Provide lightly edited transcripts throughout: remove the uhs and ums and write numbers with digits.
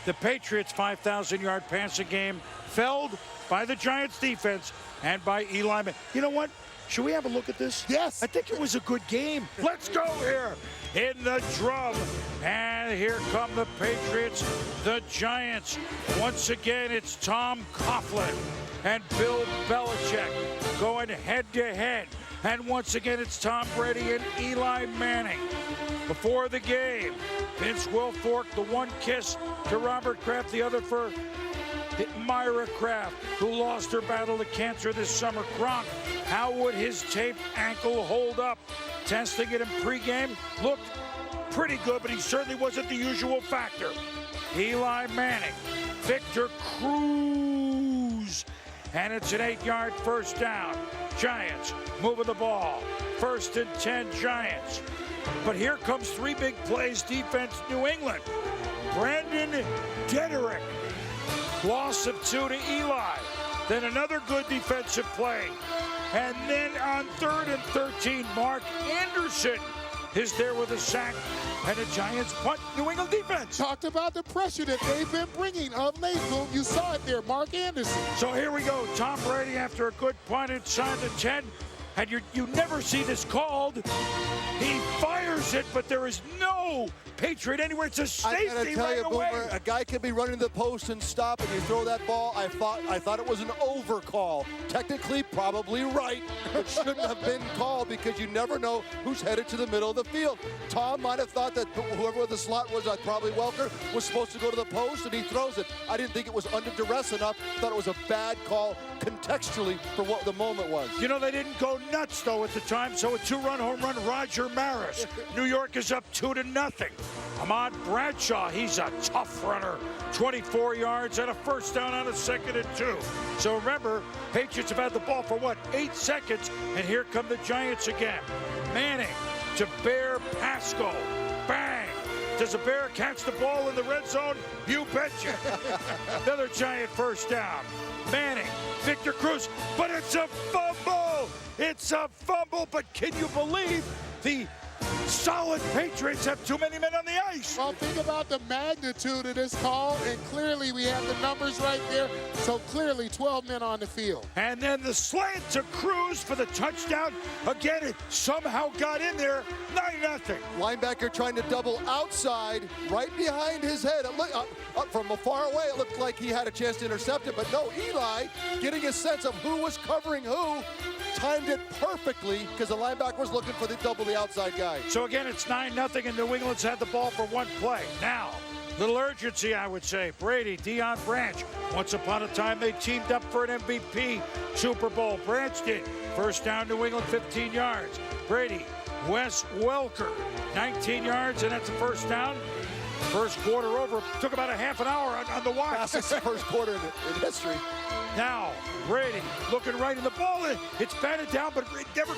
The Patriots' 5,000-yard passing game felled by the Giants' defense and by Eli Manning. You know what? Should we have a look at this? Yes. I think it was a good game. Let's go here in the drum. And here come the Patriots, the Giants. Once again, it's Tom Coughlin and Bill Belichick going head-to-head. And once again, it's Tom Brady and Eli Manning. Before the game, Vince Wilfork, the one kiss to Robert Kraft, the other for Myra Kraft, who lost her battle to cancer this summer. Gronk, how would his taped ankle hold up? Testing it in pregame, looked pretty good, but he certainly wasn't the usual factor. Eli Manning, Victor Cruz, and it's an 8-yard first down. Giants moving the ball. 1st and 10 Giants. But here comes 3 big plays, defense, New England. Brandon Dederick, loss of 2 to Eli. Then another good defensive play. And then on 3rd and 13, Mark Anderson is there with a sack. And the Giants punt. New England defense. Talked about the pressure that they've been bringing of late. Boom, you saw it there, Mark Anderson. So here we go. Tom Brady after a good punt inside the 10. And you never see this called. He fires it, but there is no Patriot anywhere. It's a safety right away. Boomer, a guy could be running the post and stop, and you throw that ball. I thought it was an overcall. Technically, probably right, but shouldn't have been called because you never know who's headed to the middle of the field. Tom might have thought that whoever the slot was, probably Welker, was supposed to go to the post, and he throws it. I didn't think it was under duress enough. Thought it was a bad call contextually for what the moment was. You know, they didn't go nuts, though, at the time, so a 2-run home run, Roger Maris. New York is up 2-0. Ahmad Bradshaw, he's a tough runner. 24 yards and a first down on a 2nd and 2. So remember, Patriots have had the ball for, 8 seconds, and here come the Giants again. Manning to Bear Pascal. Bang! Does a Bear catch the ball in the red zone? You betcha. Another Giant first down. Manning, Victor Cruz, but it's a fumble! It's a fumble, but can you believe the solid Patriots have too many men on the ice? Well, think about the magnitude of this call, and clearly we have the numbers right there, so clearly 12 men on the field. And then the slant to Cruz for the touchdown. Again, it somehow got in there, 9-0. Linebacker trying to double outside, right behind his head. It looked, up from far away, it looked like he had a chance to intercept it, but no, Eli, getting a sense of who was covering who, timed it perfectly because the linebacker was looking for the double the outside guy. So again, it's 9-0, and New England's had the ball for 1 play. Now, little urgency, I would say. Brady, Deion Branch. Once upon a time, they teamed up for an MVP Super Bowl. Branch did. First down, New England, 15 yards. Brady, Wes Welker, 19 yards, and that's a first down. First quarter over. Took about a half an hour on the watch. Fastest first quarter in history. Now, Brady looking right in the ball. It's batted down, but it never,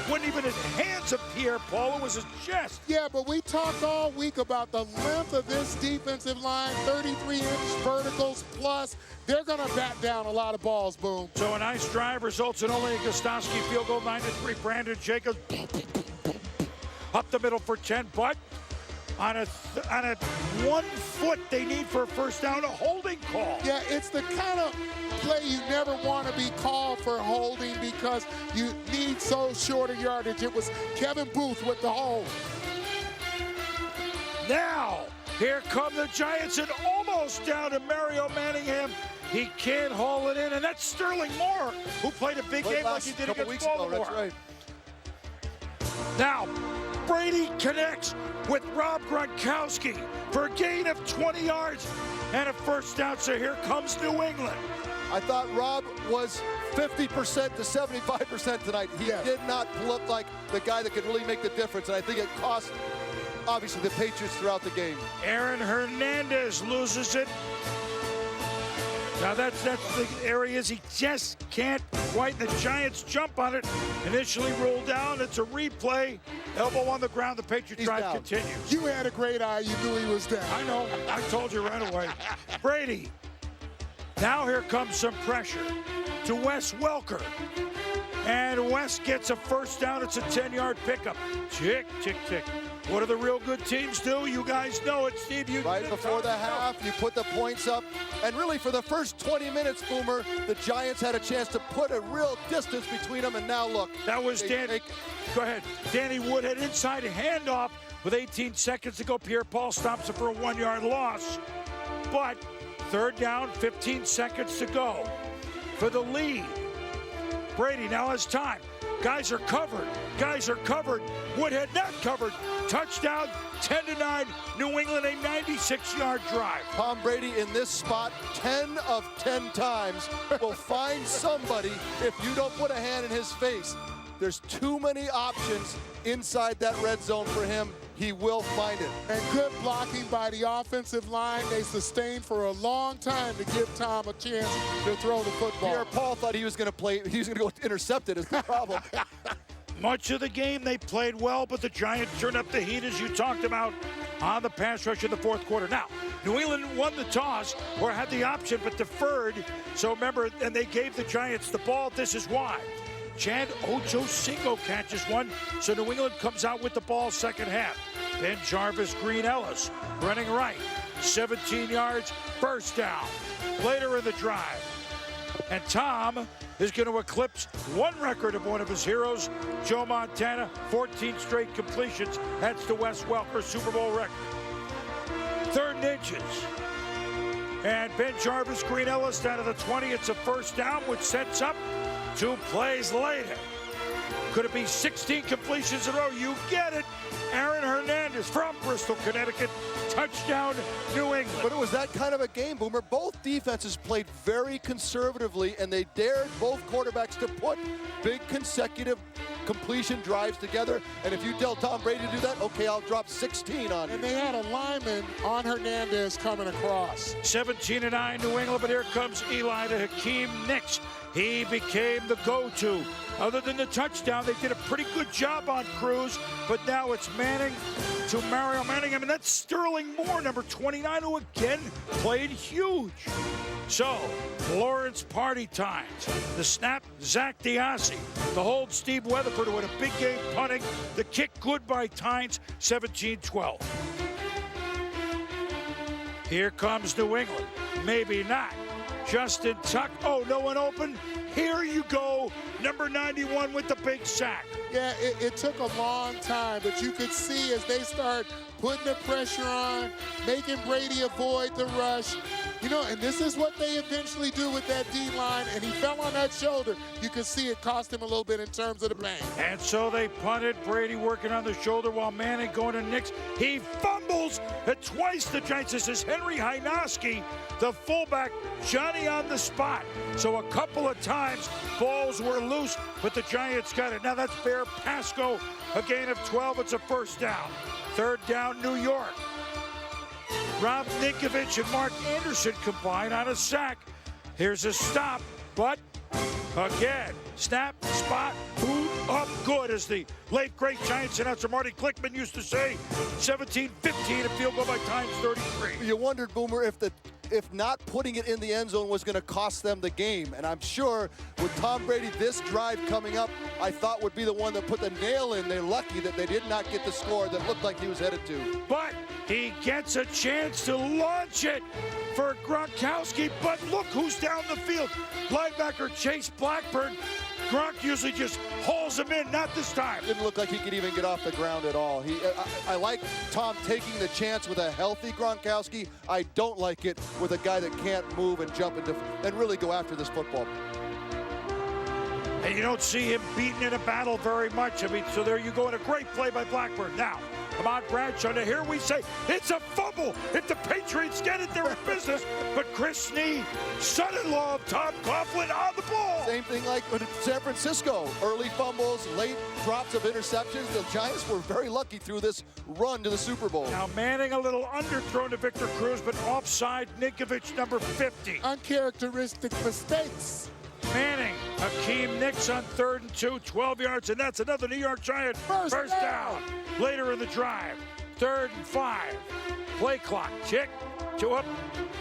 wasn't even in the hands of Pierre-Paul. It was his chest. Yeah, but we talked all week about the length of this defensive line, 33-inch verticals plus. They're going to bat down a lot of balls, Boom. So a nice drive results in only a Gostowski field goal, 9-3. Brandon Jacobs up the middle for 10, but on a 1 foot they need for a first down, a holding call. Yeah, it's the kind of play you never want to be called for holding because you need so short a yardage. It was Kevin Booth with the hold. Now, here come the Giants and almost down to Mario Manningham. He can't haul it in, and that's Sterling Moore, who played a big game like he did against Baltimore. That's right. Now, Brady connects with Rob Gronkowski for a gain of 20 yards and a first down. So here comes New England. I thought Rob was 50% to 75% tonight. He did not look like the guy that could really make the difference, and I think it cost, obviously, the Patriots throughout the game. Aaron Hernandez loses it. Now that's the areas he just can't quite. The Giants jump on it. Initially rolled down. It's a replay. Elbow on the ground. The Patriot drive continues. You had a great eye. You knew he was down. I know. I told you right away. Brady. Now here comes some pressure to Wes Welker. And West gets a first down. It's a 10-yard pickup. Tick, tick, tick. What do the real good teams do? You guys know it, Steve. Right before the half, you put the points up. And really, for the first 20 minutes, Boomer, the Giants had a chance to put a real distance between them. And now look. That was Danny. Go ahead. Danny Woodhead inside handoff with 18 seconds to go. Pierre-Paul stops it for a 1-yard loss. But third down, 15 seconds to go for the lead. Brady now has time. Guys are covered. Guys are covered. Woodhead not covered. Touchdown, 10-9. New England, a 96-yard drive. Tom Brady in this spot 10 of 10 times will find somebody if you don't put a hand in his face. There's too many options inside that red zone for him. He will find it. And good blocking by the offensive line. They sustained for a long time to give Tom a chance to throw the football. Pierre-Paul thought he was going to play. He was going to go intercept it is the problem. Much of the game they played well, but the Giants turned up the heat, as you talked about, on the pass rush in the fourth quarter. Now, New England won the toss, or had the option, but deferred. So remember, and they gave the Giants the ball. This is why. Chad Ochocinco catches one, so New England comes out with the ball second half. Ben Jarvis, Green Ellis running right, 17 yards, first down. Later in the drive, and Tom is going to eclipse one record of one of his heroes, Joe Montana, 14 straight completions. That's the Wes Welker Super Bowl record. Third and inches. And Ben Jarvis, Green Ellis down to the 20. It's a first down, which sets up 2 plays later. Could it be 16 completions in a row? You get it. Aaron Hernandez from Bristol, Connecticut. Touchdown, New England. But it was that kind of a game, Boomer. Both defenses played very conservatively, and they dared both quarterbacks to put big consecutive completion drives together. And if you tell Tom Brady to do that, okay, I'll drop 16 on you. And they had a lineman on Hernandez coming across. 17-9 New England, but here comes Eli to Hakeem Nicks. He became the go-to. Other than the touchdown, they did a pretty good job on Cruz, but now it's Manning to Mario Manningham, and that's Sterling Moore, number 29, who again played huge. So, Lawrence party times. The snap, Zach Diassi. The hold, Steve Weatherford, who had a big game punting. The kick, good by Tynes, 17-12. Here comes New England. Maybe not. Justin Tuck. Oh, no one open. Here you go. Number 91 with the big sack. Yeah, it took a long time, but you could see as they start putting the pressure on, making Brady avoid the rush. You know, and this is what they eventually do with that D-line, and he fell on that shoulder. You could see it cost him a little bit in terms of the pain. And so they punted. Brady working on the shoulder while Manning going to Nicks. He fumbles at twice the Giants. This is Henry Hynoski, the fullback, Johnny on the spot. So a couple of times balls were loose, but the Giants got it. Now that's Bear Pasco, a gain of 12. It's a first down. Third down, New York. Rob Ninkovich and Mark Anderson combine on a sack. Here's a stop, but again, snap, spot, boot, up, good, as the late great Giants announcer Marty Klickman used to say. 17-15, a field goal by Tynes, 33. You wondered, Boomer, if not putting it in the end zone was going to cost them the game. And I'm sure with Tom Brady, this drive coming up, I thought would be the one that put the nail in. They're lucky that they did not get the score that looked like he was headed to. But he gets a chance to launch it for Gronkowski. But look who's down the field. Linebacker Chase Blackburn. Gronk usually just hauls him in, not this time. Didn't look like he could even get off the ground at all. I like Tom taking the chance with a healthy Gronkowski. I don't like it with a guy that can't move and jump and really go after this football. And you don't see him beaten in a battle very much. I mean, so there you go, and a great play by Blackburn. Now, Ahmad Bradshaw, to here we say, it's a fumble. If the Patriots get it, they're in business. But Chris Snee, son-in-law of Tom Coughlin, on the ball. Same thing like with San Francisco. Early fumbles, late drops of interceptions. The Giants were very lucky through this run to the Super Bowl. Now Manning a little underthrown to Victor Cruz, but offside Ninkovich, number 50. Uncharacteristic mistakes. Manning, Hakeem Nicks on 3rd and 2, 12 yards, and that's another New York Giant first down. Later in the drive, 3rd and 5. Play clock, tick, Two up.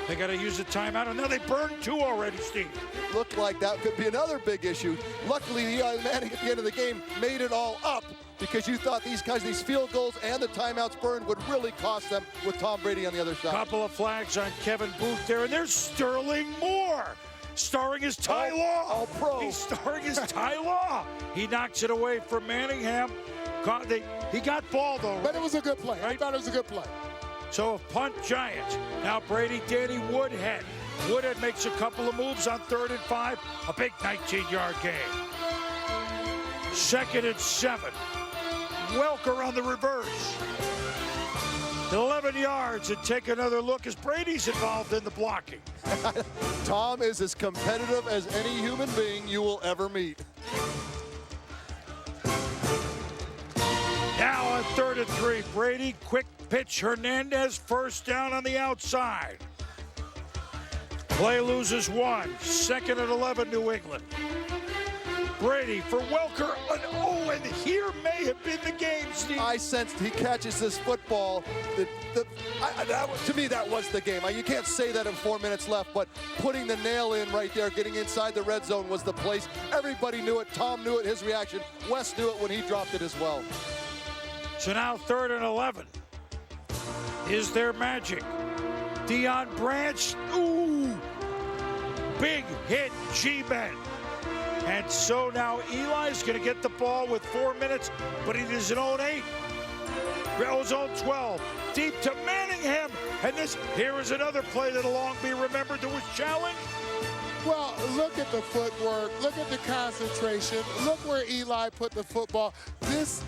They got to use a timeout, and now they burned 2 already, Steve. Looked like that could be another big issue. Luckily, Eli Manning at the end of the game made it all up because you thought these field goals and the timeouts burned would really cost them with Tom Brady on the other side. Couple of flags on Kevin Booth there, and there's Sterling Moore, starring as Ty Law. All pro. He's starring as Ty Law. He knocks it away from Manningham. He got ball, though. But it was a good play. I thought it was a good play. So a punt, Giants. Now Brady, Danny Woodhead. Woodhead makes a couple of moves on 3rd and 5. A big 19-yard gain. 2nd and 7. Welker on the reverse. 11 yards, and take another look as Brady's involved in the blocking. Tom is as competitive as any human being you will ever meet. Now on 3rd and 3, Brady, quick pitch, Hernandez, first down on the outside. Play loses 1, 2nd and 11, New England. Brady for Welker, and here may have been the game, Steve. I sensed he catches this football. To me, that was the game. You can't say that in 4 minutes left, but putting the nail in right there, getting inside the red zone was the place. Everybody knew it. Tom knew it, his reaction. Wes knew it when he dropped it as well. So now 3rd and 11. Is there magic? Deion Branch, big hit, G-Men. And so now Eli's going to get the ball with 4 minutes, but it is an own 8. Zone 12, deep to Manningham. And here is another play that'll long be remembered that was challenged. Well, look at the footwork. Look at the concentration. Look where Eli put the football. This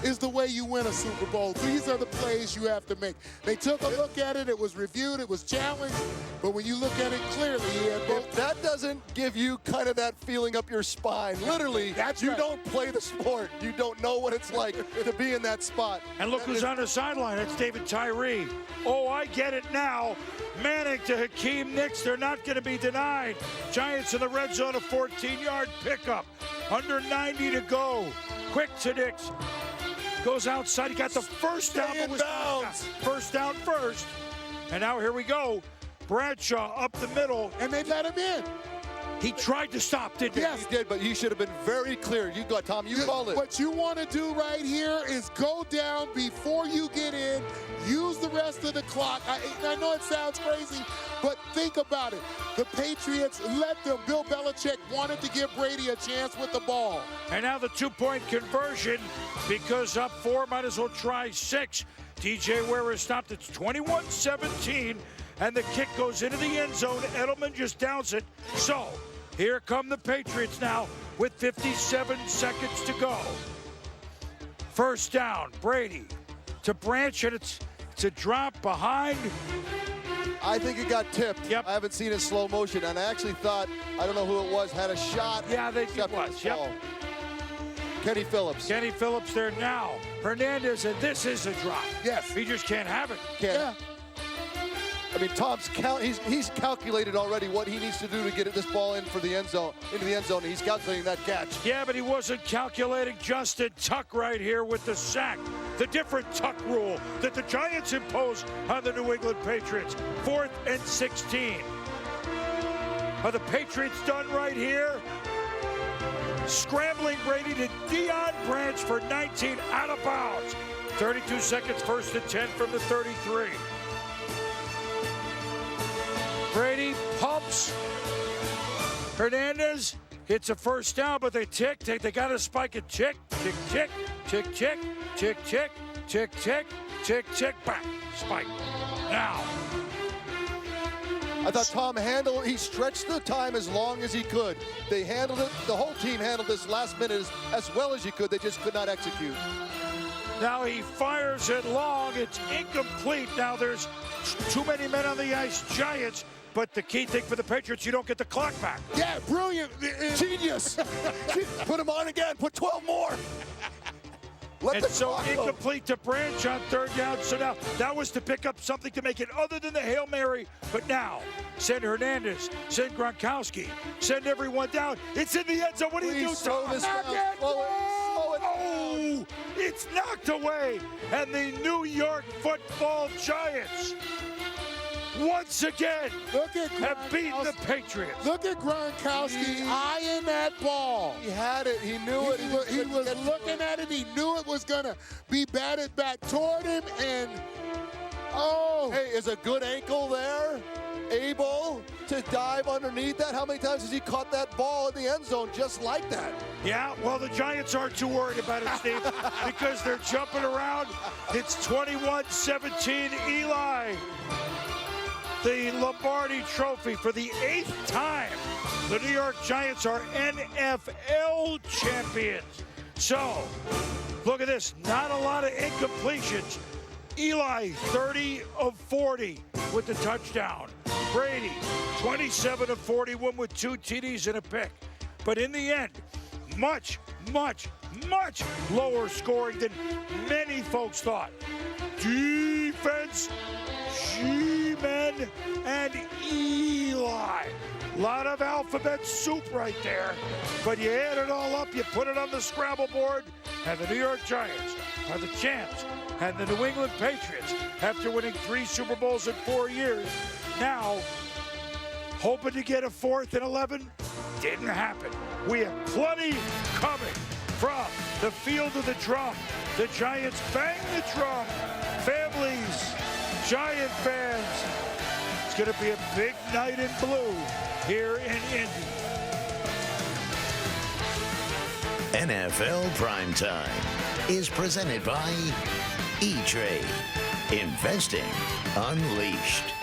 is the way you win a Super Bowl. These are the plays you have to make. They took a look at it. It was reviewed. It was challenged. But when you look at it clearly, if that doesn't give you kind of that feeling up your spine, literally, you don't play the sport. You don't know what it's like to be in that spot. And look who's on the sideline. It's David Tyree. Oh, I get it now. Manning to Hakeem Nicks. They're not going to be denied. Giants in the red zone, a 14-yard pickup. Under 90 to go. Quick to Nicks. Goes outside. He got the first down. First down first. And now here we go. Bradshaw up the middle. And they let him in. He tried to stop, didn't he? Yes, he did, but he should have been very clear. You got Tom, you call it. What you want to do right here is go down before you get in. Use the rest of the clock. I know it sounds crazy, but think about it. The Patriots let them. Bill Belichick wanted to give Brady a chance with the ball. And now the 2-point conversion, because up 4, might as well try 6. DJ Ware is stopped. It's 21-17. And the kick goes into the end zone. Edelman just downs it. So here come the Patriots now with 57 seconds to go. First down, Brady to Branch, and it's a drop behind. I think it got tipped. Yep. I haven't seen it in slow motion, and I actually thought, I don't know who it was, had a shot. Yeah, I think it was. Yep. Kenny Phillips. Kenny Phillips there now. Hernandez, and this is a drop. Yes. He just can't have it. Yeah. I mean, Tom's he's calculated already what he needs to do to get this ball into the end zone. He's calculating that catch. Yeah, but he wasn't calculating Justin Tuck right here with the sack. The different Tuck rule that the Giants impose on the New England Patriots. 4th and 16. Are the Patriots done right here? Scrambling Brady to Deion Branch for 19 out of bounds. 32 seconds, 1st and 10 from the 33. Brady pumps. Hernandez hits a first down, but they tick. They got to spike it. Tick, tick, tick, tick, tick, tick, tick, tick, tick, tick, tick, back. Spike. Now. I thought Tom handled it. He stretched the time as long as he could. They handled it. The whole team handled this last minute as well as he could. They just could not execute. Now he fires it long. It's incomplete. Now there's too many men on the ice. Giants. But the key thing for the Patriots, you don't get the clock back. Yeah, brilliant. Genius. Put him on again. Put 12 more. And so incomplete to Branch on 3rd down. So now that was to pick up something to make it other than the Hail Mary. But now send Hernandez, send Gronkowski, send everyone down. It's in the end zone. What do you do? Slow this down. Slow it. Oh, it's knocked away. And the New York Football Giants once again Look at have beaten the Gronkowski. Patriots. Look at Gronkowski eyeing that ball. He had it. He knew it. He was looking at it. He knew it was going to be batted back toward him. And, oh. Hey, is a good ankle there able to dive underneath that? How many times has he caught that ball in the end zone just like that? Yeah, well, the Giants aren't too worried about it, Steve, because they're jumping around. It's 21-17, Eli. The Lombardi Trophy for the 8th time. The New York Giants are NFL champions. So, look at this. Not a lot of incompletions. Eli, 30 of 40 with the touchdown. Brady, 27 of 41 with 2 TDs and a pick. But in the end, much, much, much lower scoring than many folks thought. Defense, G-Men, and Eli. A lot of alphabet soup right there. But you add it all up, you put it on the Scrabble board, and the New York Giants are the champs. And the New England Patriots, after winning 3 Super Bowls in 4 years, now hoping to get a 4th and 11, didn't happen. We have plenty coming from the field of the drum. The Giants bang the drum. Families, Giant fans, it's going to be a big night in blue here in Indy. NFL Primetime is presented by E-Trade. Investing Unleashed.